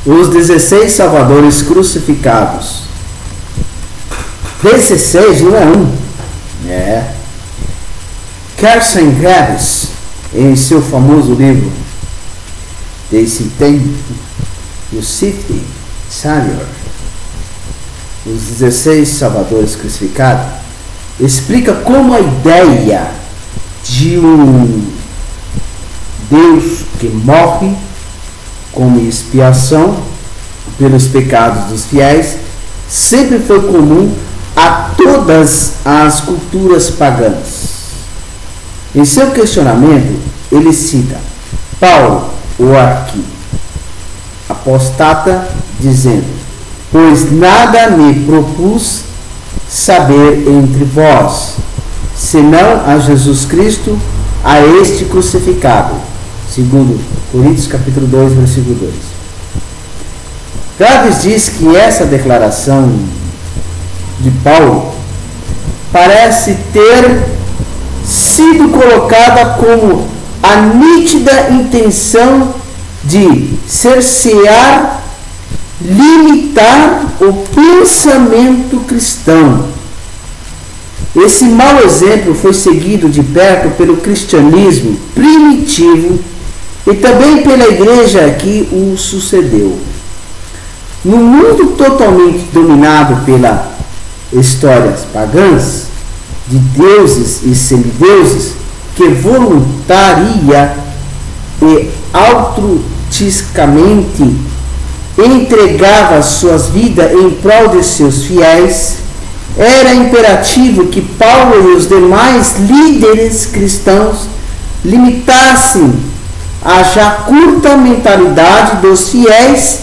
Os 16 salvadores crucificados. 16 não é um. Carson Harris, em seu famoso livro Desse Tempo, o City Savior, os 16 salvadores crucificados, explica como a ideia de um Deus que morre como expiação pelos pecados dos fiéis sempre foi comum a todas as culturas pagãs. Em seu questionamento, ele cita Paulo, o apostata, dizendo: pois nada me propus saber entre vós, senão a Jesus Cristo, a este crucificado. Segundo Coríntios capítulo 2, versículo 2. Travis diz que essa declaração de Paulo parece ter sido colocada como a nítida intenção de cercear, limitar o pensamento cristão. Esse mau exemplo foi seguido de perto pelo cristianismo primitivo e também pela igreja que o sucedeu. No mundo totalmente dominado pelas histórias pagãs, de deuses e semideuses, que voluntaria e altruisticamente entregava suas vidas em prol de seus fiéis, era imperativo que Paulo e os demais líderes cristãos limitassem a já curta mentalidade dos fiéis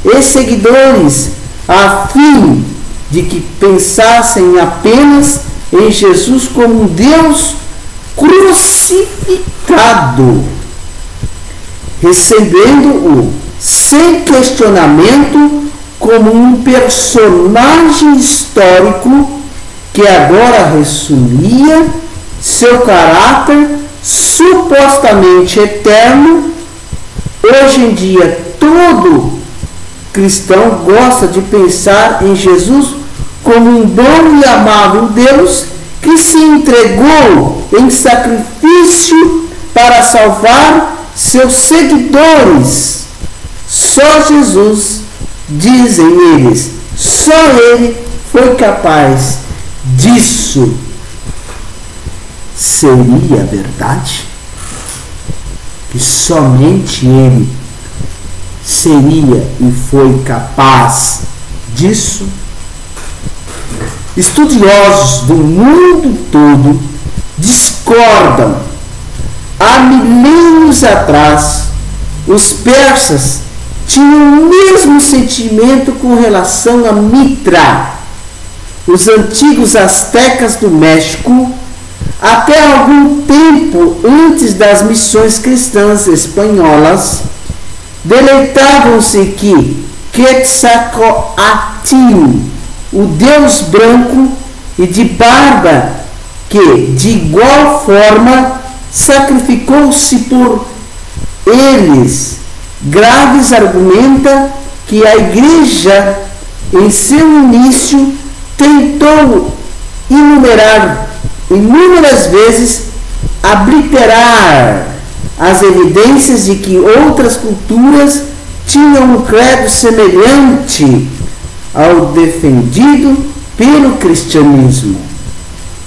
e seguidores, a fim de que pensassem apenas em Jesus como um Deus crucificado, recebendo-o sem questionamento como um personagem histórico que agora ressumia seu caráter supostamente eterno. Hoje em dia, todo cristão gosta de pensar em Jesus como um bom e amável Deus que se entregou em sacrifício para salvar seus seguidores. Só Jesus, dizem eles, só Ele foi capaz disso. Seria verdade que somente Ele seria e foi capaz disso? Estudiosos do mundo todo discordam. Há milênios atrás, os persas tinham o mesmo sentimento com relação a Mitra. Os antigos astecas do México, até algum tempo antes das missões cristãs espanholas, deleitavam-se que Quetzalcoatl, o Deus branco e de barba, que de igual forma sacrificou-se por eles. Graves argumenta que a igreja, em seu início, tentou inúmeras vezes obliterar as evidências de que outras culturas tinham um credo semelhante ao defendido pelo cristianismo,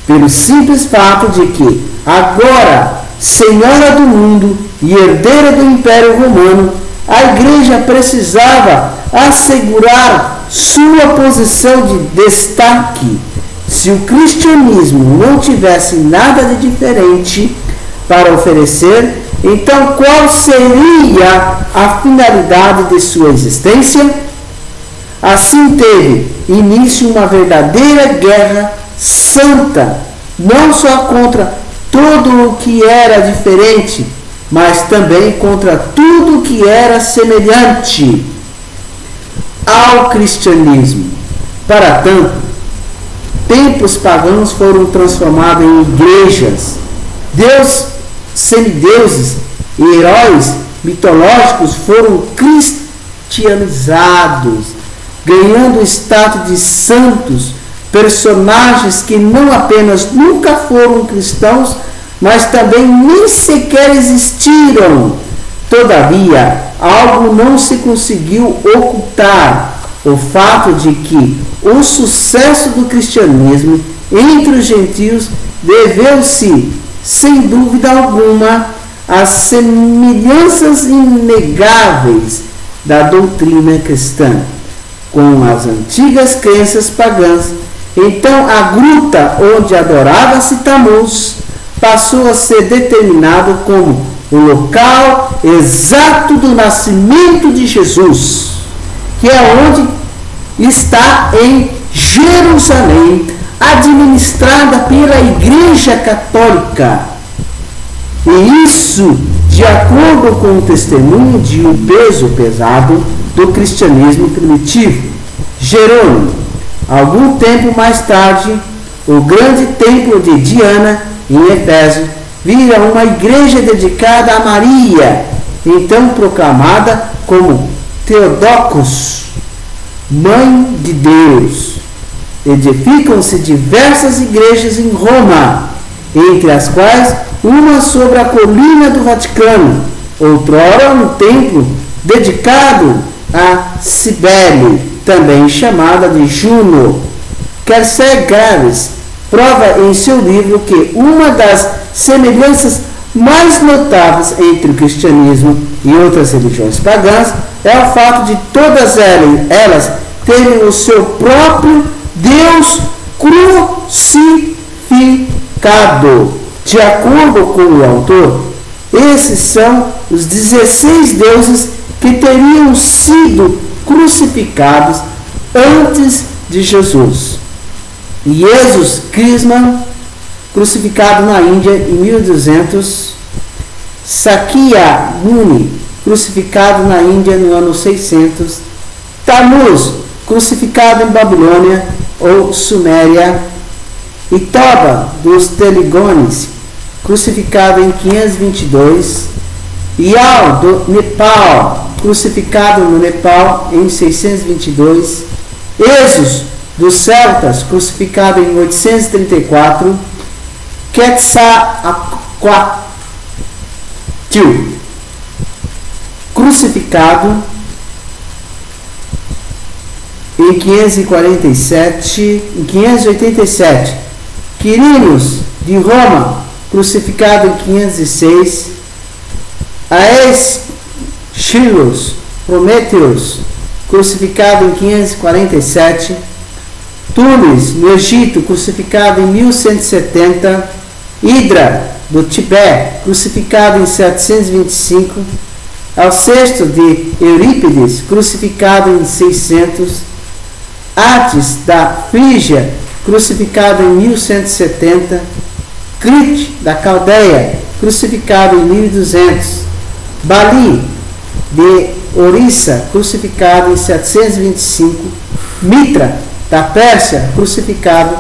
pelo simples fato de que, agora senhora do mundo e herdeira do Império Romano, a igreja precisava assegurar sua posição de destaque. Se o cristianismo não tivesse nada de diferente para oferecer, então qual seria a finalidade de sua existência? Assim teve início uma verdadeira guerra santa, não só contra tudo o que era diferente, mas também contra tudo o que era semelhante ao cristianismo. Para tanto, templos pagãos foram transformados em igrejas. semideuses e heróis mitológicos foram cristianizados, ganhando o status de santos, personagens que não apenas nunca foram cristãos, mas também nem sequer existiram. Todavia, algo não se conseguiu ocultar: o fato de que o sucesso do cristianismo entre os gentios deveu-se, sem dúvida alguma, às semelhanças inegáveis da doutrina cristã com as antigas crenças pagãs. Então, a gruta onde adorava-se Tammuz passou a ser determinado como o local exato do nascimento de Jesus, que é onde está em Jerusalém, administrada pela Igreja Católica. E isso de acordo com o testemunho de um peso pesado do cristianismo primitivo, Jerônimo. Algum tempo mais tarde, o grande templo de Diana, em Éfeso, vira uma igreja dedicada a Maria, então proclamada como Theotokos, Mãe de Deus. Edificam-se diversas igrejas em Roma, entre as quais uma sobre a colina do Vaticano, outrora um templo dedicado a Cibele, também chamada de Juno. Kierkegaard prova em seu livro que uma das semelhanças mais notáveis entre o cristianismo e outras religiões pagãs é o fato de todas elas terem o seu próprio Deus crucificado. De acordo com o autor, esses são os 16 deuses que teriam sido crucificados antes de Jesus. Jesus Krisman, crucificado na Índia em 1200. Sakya Muni, crucificado na Índia no ano 600. Tammuz, crucificado em Babilônia ou Suméria. Itoba dos Telegones, crucificado em 522. Ial do Nepal, crucificado no Nepal em 622. Esos dos celtas, crucificado em 834. Quetzalcoatl, crucificado em 587. Quirinos de Roma, crucificado em 506. Aeschylus Prometheus, crucificado em 547. Tunis, no Egito, crucificado em 1170. Hidra, do Tibete, crucificado em 725. Alcesto de Eurípides, crucificado em 600. Atis, da Frígia, crucificado em 1170. Crite, da Caldeia, crucificado em 1200. Bali, de Orissa, crucificado em 725. Mitra, da Pérsia, crucificado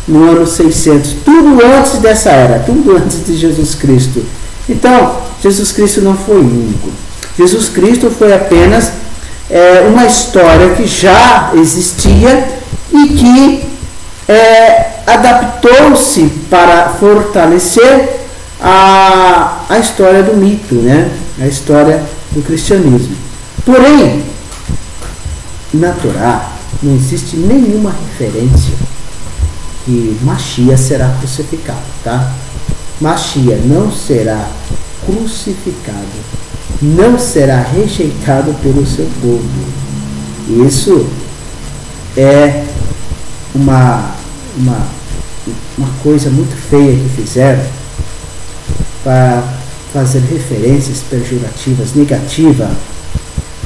no ano 600. Tudo antes dessa era, tudo antes de Jesus Cristo. Então, Jesus Cristo não foi único. Jesus Cristo foi apenas uma história que já existia e que adaptou-se para fortalecer a história do mito, né? A história do cristianismo. Porém, na Torá não existe nenhuma referência que Mashiach será crucificado, tá? Mashiach não será crucificado, não será rejeitado pelo seu povo. Isso é uma coisa muito feia que fizeram para fazer referências pejorativas, negativas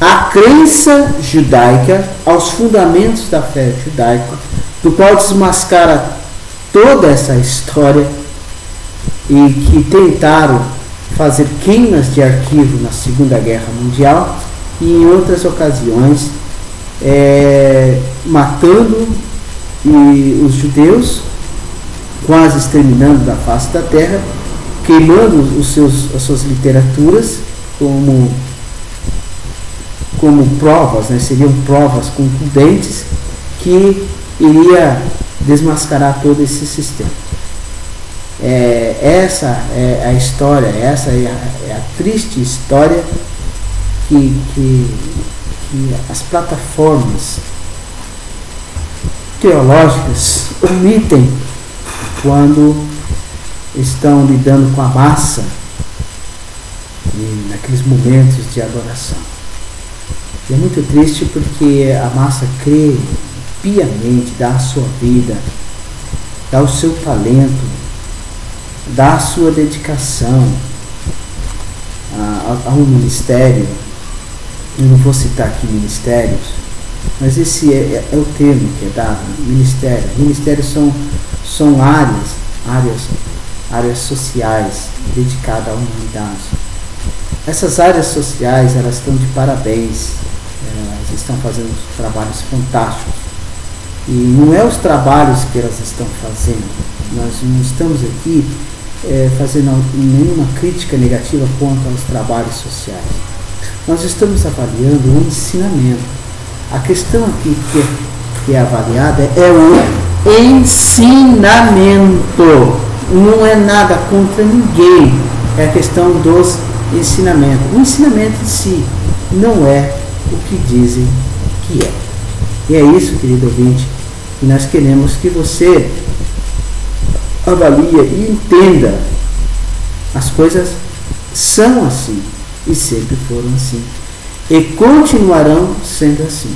à crença judaica, aos fundamentos da fé judaica, do qual desmascara toda essa história e que tentaram fazer queimas de arquivo na Segunda Guerra Mundial e em outras ocasiões matando os judeus, quase exterminando da face da terra, queimando as suas literaturas, como como provas, né, seriam provas concludentes que iria desmascarar todo esse sistema. Essa é a história, essa é a triste história que as plataformas teológicas omitem quando estão lidando com a massa naqueles momentos de adoração. E é muito triste porque a massa crê piamente, dá a sua vida, dá o seu talento, dá a sua dedicação a um ministério. Eu não vou citar aqui ministérios, mas esse é o termo que é dado, ministério. Ministérios são áreas sociais dedicadas à humanidade. Essas áreas sociais, elas estão de parabéns, elas estão fazendo trabalhos fantásticos. E não é os trabalhos que elas estão fazendo, nós não estamos aqui fazendo nenhuma crítica negativa quanto aos trabalhos sociais. Nós estamos avaliando o ensinamento. A questão aqui que é avaliada é o ensinamento. Não é nada contra ninguém. É a questão dos ensinamentos. O ensinamento em si não é o que dizem que é. E é isso, querido ouvinte, que nós queremos que você avalie e entenda. As coisas são assim e sempre foram assim e continuarão sendo assim.